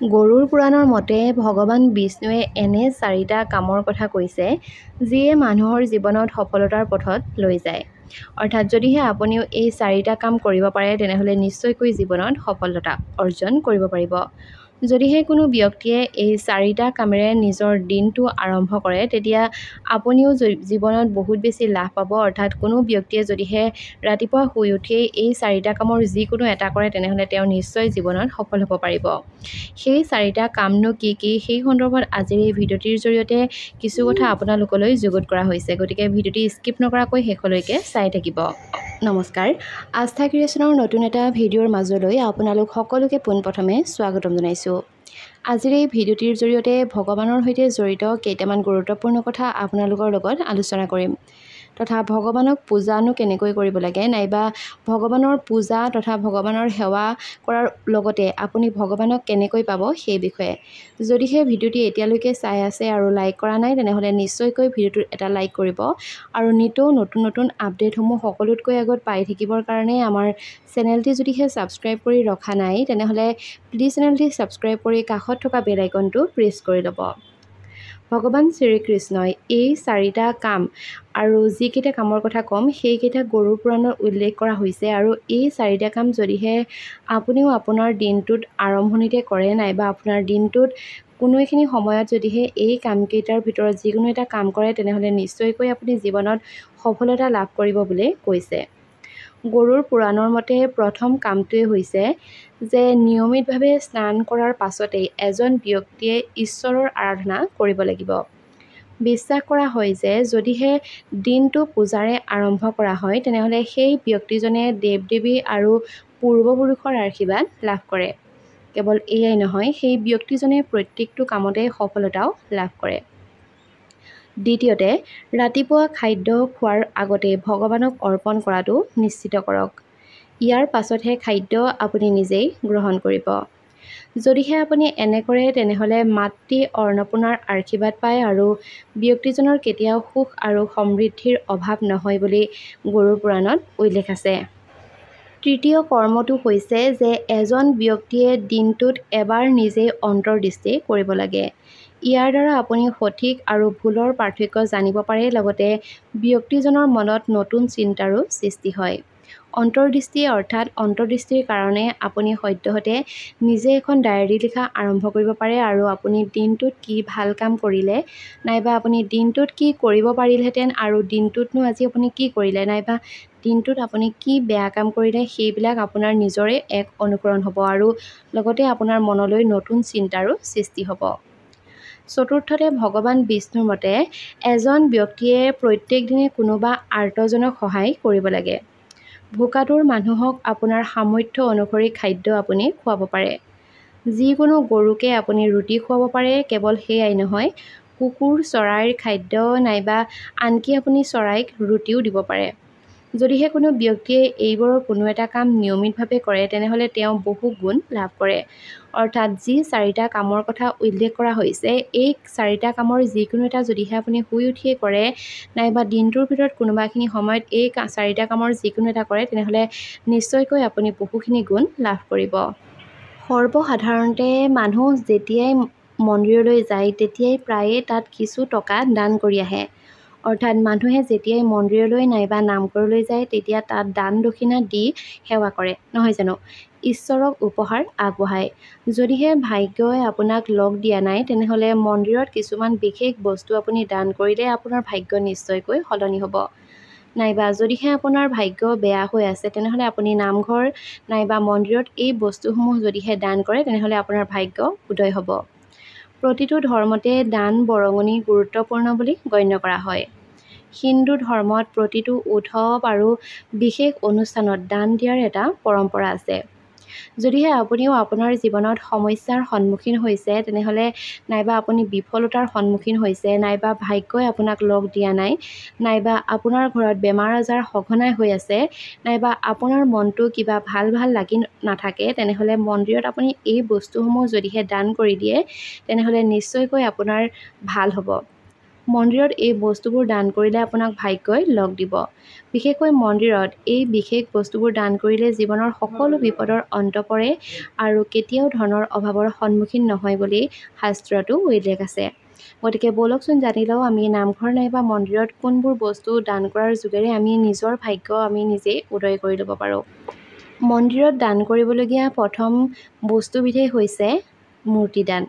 গৰুড় পুৰাণৰ মতে ভগৱান বিষ্ণুৱে এনে 4টা কামৰ কথা কৈছে যিয়ে মানুহৰ জীৱনত সফলতাৰ পথত লৈ যায়। অৰ্থাৎ যদিহে আপুনিও এই 4টা কাম কৰিব পাৰে তেনেহ'লে নিশ্চয়কৈ জীৱনত সফলতা অৰ্জন কৰিব পাৰিব। যদিহে কোনো ব্যক্তিয়ে এই 4টা কামেৰে নিজৰ দিনটো আৰম্ভ কৰে তেতিয়া আপুনিও জীৱনত বহুত বেছি লাভ পাব। অৰ্থাৎ কোনো ব্যক্তিয়ে যদিহে ৰাতিপুৱা শুই উঠিয়েই এই 4টা কামৰ যিকোনো এটা কৰে তেনেহ'লে তেওঁ নিশ্চয় জীৱনত সফল হ'ব পাৰিব। সেই 4টা কামনো কি কি সেই সন্দৰ্ভত আজিৰ এই ভিডিঅ'টিৰ জৰিয়তে কিছু কথা আপোনালোকলৈ যুগুত কৰা হৈছে। গতিকে ভিডিঅ'টি স্কিপ নকৰাকৈ শেষলৈকে চাই থাকিব। নমস্কাৰ, আস্থা ক্ৰিয়েশ্যনৰ নতুন এটা ভিডিঅ'ৰ মাজলৈ আপোনালোক সকলোকে পোনপ্ৰথমে স্বাগতম জনাইছোঁ। আজিৰ এই ভিডিঅ'টিৰ জৰিয়তে ভগৱানৰ সৈতে জড়িত কেইটামান গুৰুত্বপূৰ্ণ কথা আপোনালোকৰ লগত আলোচনা কৰিম তথা ভগৱানক পূজানো কেনেকৈ কৰিব লাগে নাইবা ভগৱানৰ পূজা তথা ভগৱানৰ সেৱা কৰাৰ লগতে আপুনি ভগৱানক কেনেকৈ পাব সেই বিষয়ে। যদিহে ভিডিঅ'টি এতিয়ালৈকে চাই আছে আৰু লাইক কৰা নাই তেনেহ'লে নিশ্চয়কৈ ভিডিঅ'টোত এটা লাইক কৰিব আৰু নিতৌ নতুন নতুন আপডেটসমূহ সকলোতকৈ আগত পাই থাকিবৰ কাৰণে আমাৰ চেনেলটি যদিহে ছাবস্ক্ৰাইব কৰি ৰখা নাই তেনেহ'লে প্লিজ চেনেলটি ছাবস্ক্ৰাইব কৰি কাষত থকা বেল আইকনটো প্ৰেছ কৰি ল'ব। ভগৱান শ্ৰীকৃষ্ণই এই 4টা কাম আৰু যিকেইটা কামৰ কথা ক'ম সেইকেইটা গৰুড় পুৰাণত উল্লেখ কৰা হৈছে আৰু এই 4টা কাম যদিহে আপুনিও আপোনাৰ দিনটোত আৰম্ভণিতে কৰে নাইবা আপোনাৰ দিনটোত কোনো এখিনি সময়ত যদিহে এই কামকেইটাৰ ভিতৰত যিকোনো এটা কাম কৰে তেনেহ'লে নিশ্চয়কৈ আপুনি জীৱনত সফলতা লাভ কৰিব বুলি কৈছে। গৰুড় পুৰাণৰ মতে প্ৰথম কামটোৱে হৈছে যে নিয়মিতভাৱে স্নান কৰাৰ পাছতেই এজন ব্যক্তিয়ে ঈশ্বৰৰ আৰাধনা কৰিব লাগিব। বিশ্বাস কৰা হয় যে যদিহে দিনটো পূজাৰে আৰম্ভ কৰা হয় তেনেহ'লে সেই ব্যক্তিজনে দেৱ দেৱী আৰু পূৰ্বপুৰুষৰ আশীৰ্বাদ লাভ কৰে। কেৱল এয়াই নহয়, সেই ব্যক্তিজনে প্ৰত্যেকটো কামতে সফলতাও লাভ কৰে। দ্বিতীয়তে, ৰাতিপুৱা খাদ্য খোৱাৰ আগতে ভগৱানক অৰ্পণ কৰাটো নিশ্চিত কৰক। ইয়াৰ পাছতহে খাদ্য আপুনি নিজেই গ্ৰহণ কৰিব। যদিহে আপুনি এনে কৰে তেনেহ'লে মাতৃ অন্নপূৰ্ণাৰ আশীৰ্বাদ পায় আৰু ব্যক্তিজনৰ কেতিয়াও সুখ আৰু সমৃদ্ধিৰ অভাৱ নহয় বুলি গৰুড় পুৰাণত উল্লেখ আছে। তৃতীয় কৰ্মটো হৈছে যে এজন ব্যক্তিয়ে দিনটোত এবাৰ নিজেই অন্তৰ্দৃষ্টি কৰিব লাগে। ইয়াৰ দ্বাৰা আপুনি সঠিক আৰু ভুলৰ পাৰ্থক্য জানিব পাৰে লগতে ব্যক্তিজনৰ মনত নতুন চিন্তাৰো সৃষ্টি হয়। অন্তৰ্দৃষ্টি অৰ্থাৎ অন্তৰ্দৃষ্টিৰ কাৰণে আপুনি সদ্যহতে নিজে এখন ডায়েৰী লিখা আৰম্ভ কৰিব পাৰে আৰু আপুনি দিনটোত কি ভাল কাম কৰিলে নাইবা আপুনি দিনটোত কি কৰিব পাৰিলহেঁতেন আৰু দিনটোতনো আজি আপুনি কি কৰিলে নাইবা দিনটোত আপুনি কি বেয়া কাম কৰিলে সেইবিলাক আপোনাৰ নিজৰে এক অনুকৰণ হ'ব আৰু লগতে আপোনাৰ মনলৈ নতুন চিন্তাৰো সৃষ্টি হ'ব। চতুৰ্থতে, ভগৱান বিষ্ণুৰ মতে এজন ব্যক্তিয়ে প্ৰত্যেক দিনে কোনোবা আৰ্তজনক সহায় কৰিব লাগে। ভোকাতুৰ মানুহক আপোনাৰ সামৰ্থ্য অনুসৰি খাদ্য আপুনি খুৱাব পাৰে। যিকোনো গৰুকে আপুনি ৰুটি খুৱাব পাৰে। কেৱল সেয়াই নহয়, কুকুৰ চৰাইৰ খাদ্য নাইবা আনকি আপুনি চৰাইক ৰুটিও দিব পাৰে। যদিহে কোনো ব্যক্তিয়ে এইবোৰৰ কোনো এটা কাম নিয়মিতভাৱে কৰে তেনেহ'লে তেওঁ বহু গুণ লাভ কৰে। অৰ্থাৎ যি 4টা কামৰ কথা উল্লেখ কৰা হৈছে এই 4টা কামৰ যিকোনো এটা যদিহে আপুনি শুই উঠিয়ে কৰে নাইবা দিনটোৰ ভিতৰত কোনোবাখিনি সময়ত এই 4টা কামৰ যিকোনো এটা কৰে তেনেহ'লে নিশ্চয়কৈ আপুনি বহুখিনি গুণ লাভ কৰিব। সৰ্বসাধাৰণতে মানুহ যেতিয়াই মন্দিৰলৈ যায় তেতিয়াই প্ৰায়ে তাত কিছু টকা দান কৰি আহে। অৰ্থাৎ মানুহে যেতিয়াই মন্দিৰলৈ নাইবা নামঘৰলৈ যায় তেতিয়া তাত দান দক্ষিণা দি সেৱা কৰে, নহয় জানো? ঈশ্বৰক উপহাৰ আগবঢ়ায়। যদিহে ভাগ্যই আপোনাক লগ দিয়া নাই তেনেহ'লে মন্দিৰত কিছুমান বিশেষ বস্তু আপুনি দান কৰিলে আপোনাৰ ভাগ্য নিশ্চয়কৈ সলনি হ'ব। নাইবা যদিহে আপোনাৰ ভাগ্য বেয়া হৈ আছে তেনেহ'লে আপুনি নামঘৰ নাইবা মন্দিৰত এই বস্তুসমূহ যদিহে দান কৰে তেনেহ'লে আপোনাৰ ভাগ্য উদয় হ'ব। প্ৰতিটো ধৰ্মতে দান বৰঙণি গুৰুত্বপূৰ্ণ বুলি গণ্য কৰা হয়। হিন্দু ধৰ্মত প্ৰতিটো উৎসৱ আৰু বিশেষ অনুষ্ঠানত দান দিয়াৰ এটা পৰম্পৰা আছে। যদিহে আপুনিও আপোনাৰ জীৱনত সমস্যাৰ সন্মুখীন হৈছে তেনেহ'লে নাইবা আপুনি বিফলতাৰ সন্মুখীন হৈছে নাইবা ভাগ্যই আপোনাক লগ দিয়া নাই নাইবা আপোনাৰ ঘৰত বেমাৰ আজাৰ সঘনাই হৈ আছে নাইবা আপোনাৰ মনটো কিবা ভাল লাগি নাথাকে তেনেহ'লে মন্দিৰত আপুনি এই বস্তুসমূহ যদিহে দান কৰি দিয়ে তেনেহ'লে নিশ্চয়কৈ আপোনাৰ ভাল হ'ব। মন্দিৰত এই বস্তুবোৰ দান কৰিলে আপোনাক ভাগ্যই লগ দিব। বিশেষকৈ মন্দিৰত এই বিশেষ বস্তুবোৰ দান কৰিলে জীৱনৰ সকলো বিপদৰ অন্ত পৰে আৰু কেতিয়াও ধনৰ অভাৱৰ সন্মুখীন নহয় বুলি শাস্ত্ৰতো উল্লেখ আছে। গতিকে ব'লকচোন জানি লওঁ আমি নামঘৰ নাইবা মন্দিৰত কোনবোৰ বস্তু দান কৰাৰ যোগেৰে আমি নিজৰ ভাগ্য আমি নিজেই উদয় কৰি ল'ব পাৰোঁ। মন্দিৰত দান কৰিবলগীয়া প্ৰথম বস্তুবিধেই হৈছে মূৰ্তি দান।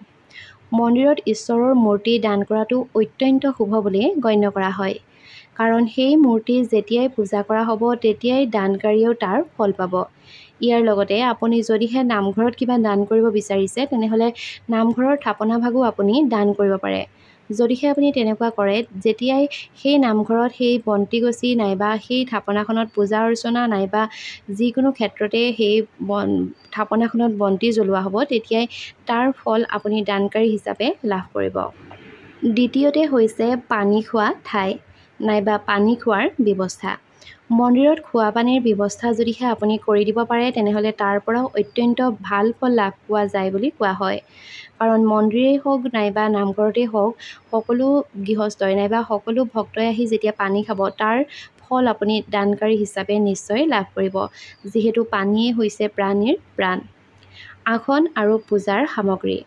মন্দিৰত ঈশ্বৰৰ মূৰ্তি দান কৰাটো অত্যন্ত শুভ বুলি গণ্য কৰা হয়। কাৰণ সেই মূৰ্তি যেতিয়াই পূজা কৰা হ'ব তেতিয়াই দানকাৰীয়েও তাৰ ফল পাব। ইয়াৰ লগতে আপুনি যদিহে নামঘৰত কিবা দান কৰিব বিচাৰিছে তেনেহ'লে নামঘৰৰ থাপনা ভাগো আপুনি দান কৰিব পাৰে। যদিহে আপুনি তেনেকুৱা কৰে যেতিয়াই সেই নামঘৰত সেই বন্তি গছি নাইবা সেই থাপনাখনত পূজা অৰ্চনা নাইবা যিকোনো ক্ষেত্ৰতে সেই থাপনাখনত বন্তি জ্বলোৱা হ'ব তেতিয়াই তাৰ ফল আপুনি দানকাৰী হিচাপে লাভ কৰিব। দ্বিতীয়তে হৈছে পানী খোৱা ঠাই নাইবা পানী খোৱাৰ ব্যৱস্থা। মন্দিৰত খোৱা পানীৰ ব্যৱস্থা যদিহে আপুনি কৰি দিব পাৰে তেনেহ'লে তাৰ পৰাও অত্যন্ত ভাল ফল লাভ পোৱা যায় বুলি কোৱা হয়। কাৰণ মন্দিৰেই হওক নাইবা নামঘৰতেই হওক সকলো গৃহস্থই নাইবা সকলো ভক্তই আহি যেতিয়া পানী খাব তাৰ ফল আপুনি দানকাৰী হিচাপে নিশ্চয় লাভ কৰিব, যিহেতু পানীয়ে হৈছে প্ৰাণীৰ প্ৰাণ। আসন আৰু পূজাৰ সামগ্ৰী।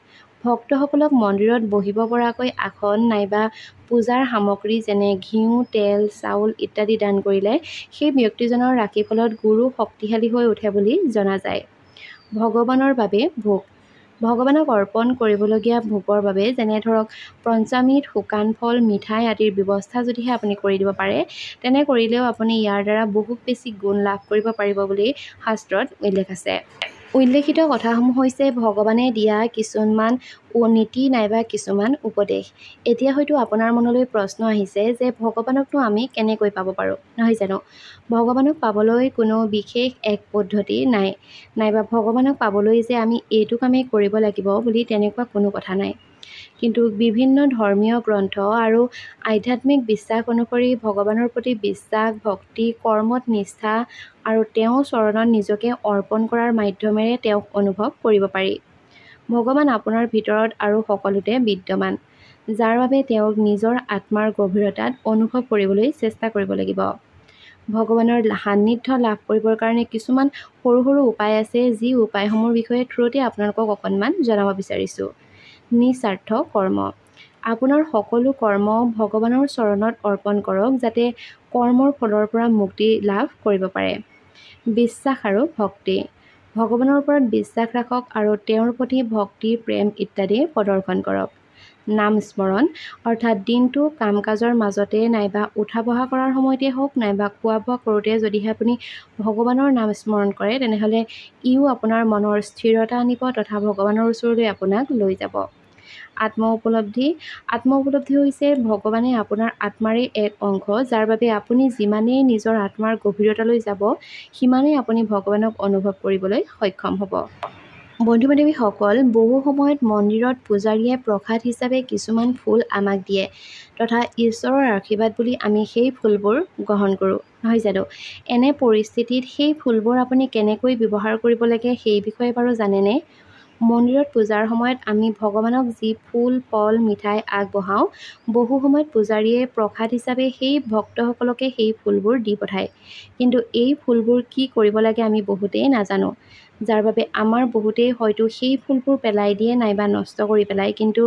ভক্তসকলক মন্দিৰত বহিব পৰাকৈ আসন নাইবা পূজাৰ সামগ্ৰী যেনে ঘিউ, তেল, চাউল ইত্যাদি দান কৰিলে সেই ব্যক্তিজনৰ ৰাশিফলত গুৰু শক্তিশালী হৈ উঠে বুলি জনা যায়। ভগৱানৰ বাবে ভোগ। ভগৱানক অৰ্পণ কৰিবলগীয়া ভোগৰ বাবে যেনে ধৰক পঞ্চামৃত, শুকান ফল, মিঠাই আদিৰ ব্যৱস্থা যদিহে আপুনি কৰি দিব পাৰে তেনে কৰিলেও আপুনি ইয়াৰ দ্বাৰা বহুত বেছি গুণ লাভ কৰিব পাৰিব বুলি শাস্ত্ৰত উল্লেখ আছে। উল্লেখিত কথাসমূহ হৈছে ভগৱানে দিয়া কিছুমান নীতি নাইবা কিছুমান উপদেশ। এতিয়া হয়তো আপোনাৰ মনলৈ প্ৰশ্ন আহিছে যে ভগৱানকনো আমি কেনেকৈ পাব পাৰোঁ, নহয় জানো? ভগৱানক পাবলৈ কোনো বিশেষ এক পদ্ধতি নাই নাইবা ভগৱানক পাবলৈ যে আমি এইটো কামেই কৰিব লাগিব বুলি তেনেকুৱা কোনো কথা নাই। কিন্তু বিভিন্ন ধৰ্মীয় গ্ৰন্থ আৰু আধ্যাত্মিক বিশ্বাস অনুসৰি ভগৱানৰ প্ৰতি বিশ্বাস, ভক্তি, কৰ্মত নিষ্ঠা আৰু তেওঁৰ চৰণত নিজকে অৰ্পণ কৰাৰ মাধ্যমেৰে তেওঁক অনুভৱ কৰিব পাৰি। ভগৱান আপোনাৰ ভিতৰত আৰু সকলোতে বিদ্যমান, যাৰ বাবে তেওঁক নিজৰ আত্মাৰ গভীৰতাত অনুভৱ কৰিবলৈ চেষ্টা কৰিব লাগিব। ভগৱানৰ সান্নিধ্য লাভ কৰিবৰ কাৰণে কিছুমান সৰু সৰু উপায় আছে, যি উপায়সমূহৰ বিষয়ে থ্ৰুতে আপোনালোকক অকণমান জনাব বিচাৰিছোঁ। নিস্বাৰ্থ কৰ্ম। আপোনাৰ সকলো কৰ্ম ভগৱানৰ চৰণত অৰ্পণ কৰক যাতে কৰ্মৰ ফলৰ পৰা মুক্তি লাভ কৰিব পাৰে। বিশ্বাস আৰু ভক্তি। ভগৱানৰ ওপৰত বিশ্বাস ৰাখক আৰু তেওঁৰ প্ৰতি ভক্তি, প্ৰেম ইত্যাদি প্ৰদৰ্শন কৰক। নাম স্মৰণ অৰ্থাৎ দিনটো কাম কাজৰ মাজতে নাইবা উঠা বহা কৰাৰ সময়তে হওক নাইবা খোৱা বোৱা কৰোঁতে যদিহে আপুনি ভগৱানৰ নাম স্মৰণ কৰে তেনেহ'লে ইও আপোনাৰ মনৰ স্থিৰতা আনিব তথা ভগৱানৰ ওচৰলৈ আপোনাক লৈ যাব। আত্ম উপলব্ধি। আত্ম উপলব্ধি হৈছে ভগৱানে আপোনাৰ আত্মাৰে এক অংশ, যাৰ বাবে আপুনি যিমানেই নিজৰ আত্মাৰ গভীৰতালৈ যাব সিমানেই আপুনি ভগৱানক অনুভৱ কৰিবলৈ সক্ষম হ'ব। বন্ধু বান্ধৱীসকল, বহু সময়ত মন্দিৰত পূজাৰীয়ে প্ৰসাদ হিচাপে কিছুমান ফুল আমাক দিয়ে তথা ঈশ্বৰৰ আশীৰ্বাদ বুলি আমি সেই ফুলবোৰ গ্ৰহণ কৰোঁ, নহয় জানো? এনে পৰিস্থিতিত সেই ফুলবোৰ আপুনি কেনেকৈ ব্যৱহাৰ কৰিব লাগে সেই বিষয়ে বাৰু জানেনে? মন্দিৰত পূজাৰ সময়ত আমি ভগৱানক যি ফুল, ফল, মিঠাই আগবঢ়াওঁ বহু সময়ত পূজাৰীয়ে প্ৰসাদ হিচাপে সেই ভক্তসকলকে সেই ফুলবোৰ দি পঠায়। কিন্তু এই ফুলবোৰ কি কৰিব লাগে আমি বহুতেই নাজানো, যাৰ বাবে আমাৰ বহুতেই হয়তো সেই ফুলবোৰ পেলাই দিয়ে নাইবা নষ্ট কৰি পেলায়। কিন্তু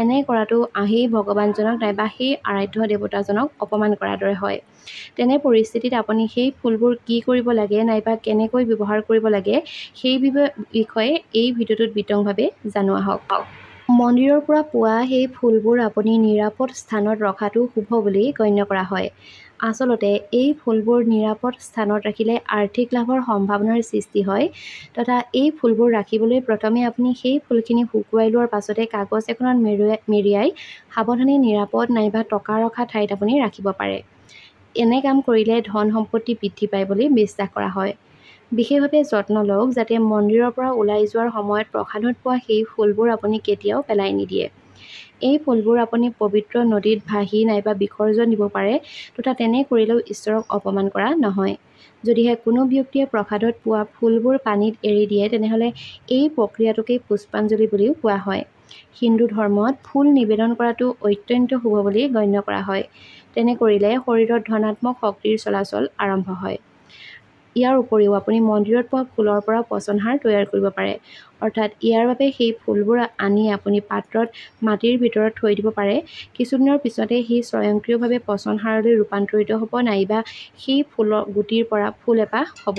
এনে কৰাটো সেই ভগৱানজনক নাইবা সেই আৰাধ্য দেৱতাজনক অপমান কৰাৰ দৰে হয়। তেনে পৰিস্থিতিত আপুনি সেই ফুলবোৰ কি কৰিব লাগে নাইবা কেনেকৈ ব্যৱহাৰ কৰিব লাগে সেই বিষয়ে এই ভিডিঅ'টোত বিতংভাৱে জানো আহক। মন্দিৰৰ পৰা পোৱা সেই ফুলবোৰ আপুনি নিৰাপদ স্থানত ৰখাটো শুভ বুলি গণ্য কৰা হয়। আচলতে এই ফুলবোৰ নিৰাপদ স্থানত ৰাখিলে আৰ্থিক লাভৰ সম্ভাৱনাৰ সৃষ্টি হয় তথা এই ফুলবোৰ ৰাখিবলৈ প্ৰথমে আপুনি সেই ফুলখিনি শুকুৱাই লোৱাৰ পাছতে কাগজ এখনত মেৰিয়াই সাৱধানে নিৰাপদ নাইবা টকা ৰখা ঠাইত আপুনি ৰাখিব পাৰে। এনে কাম কৰিলে ধন সম্পত্তি বৃদ্ধি পায় বুলি বিশ্বাস কৰা হয়। বিশেষভাৱে যত্ন লওক যাতে মন্দিৰৰ পৰা ওলাই যোৱাৰ সময়ত প্ৰসাদত পোৱা সেই ফুলবোৰ আপুনি কেতিয়াও পেলাই নিদিয়ে। এই ফুলবোৰ আপুনি পবিত্ৰ নদীত ভাহি নাইবা বিসৰ্জন দিব পাৰে তথা তেনে কৰিলেও ঈশ্বৰক অপমান কৰা নহয়। যদিহে কোনো ব্যক্তিয়ে প্ৰসাদত পোৱা ফুলবোৰ পানীত এৰি দিয়ে তেনেহ'লে এই প্ৰক্ৰিয়াটোকেই পুষ্পাঞ্জলি বুলিও কোৱা হয়। হিন্দু ধৰ্মত ফুল নিবেদন কৰাটো অত্যন্ত শুভ বুলি গণ্য কৰা হয়। তেনে কৰিলে শৰীৰত ধনাত্মক শক্তিৰ চলাচল আৰম্ভ হয়। ইয়াৰ উপৰিও আপুনি মন্দিৰত পোৱা ফুলৰ পৰা পচন সাৰ তৈয়াৰ কৰিব পাৰে। অৰ্থাৎ ইয়াৰ বাবে সেই ফুলবোৰ আনি আপুনি পাত্ৰত মাটিৰ ভিতৰত থৈ দিব পাৰে। কিছুদিনৰ পিছতে সি স্বয়ংক্ৰিয়ভাৱে পচন সাৰলৈ ৰূপান্তৰিত হ'ব, নাইবা সেই ফুলৰ গুটিৰ পৰা ফুল এপাহ হ'ব।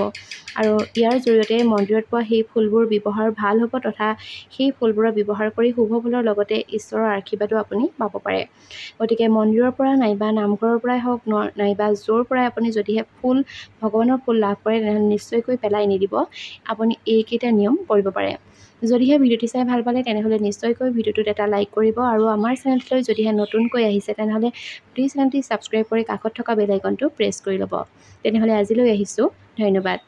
আৰু ইয়াৰ জৰিয়তে মন্দিৰত পোৱা সেই ফুলবোৰ ব্যৱহাৰ ভাল হ'ব তথা সেই ফুলবোৰৰ ব্যৱহাৰ কৰি শুভ ফলৰ লগতে ঈশ্বৰৰ আশীৰ্বাদো আপুনি পাব পাৰে। গতিকে মন্দিৰৰ পৰা নাইবা নামঘৰৰ পৰাই হওক নাইবা য'ৰ পৰাই আপুনি যদিহে ফুল ভগৱানৰ ফুল লাভ কৰে তেনেহ'লে নিশ্চয়কৈ পেলাই নিদিব। আপুনি এইকেইটা নিয়ম কৰিব পাৰে। যদিহে ভিডিঅ'টি চাই ভাল পালে তেনেহ'লে নিশ্চয়কৈ ভিডিঅ'টোত এটা লাইক কৰিব আৰু আমাৰ চেনেলটোলৈ যদিহে নতুনকৈ আহিছে তেনেহ'লে প্লিজ চেনেলটি ছাবস্ক্ৰাইব কৰি কাষত থকা বেল আইকনটো প্ৰেছ কৰি ল'ব। তেনেহ'লে আজিলৈ আহিছোঁ, ধন্যবাদ।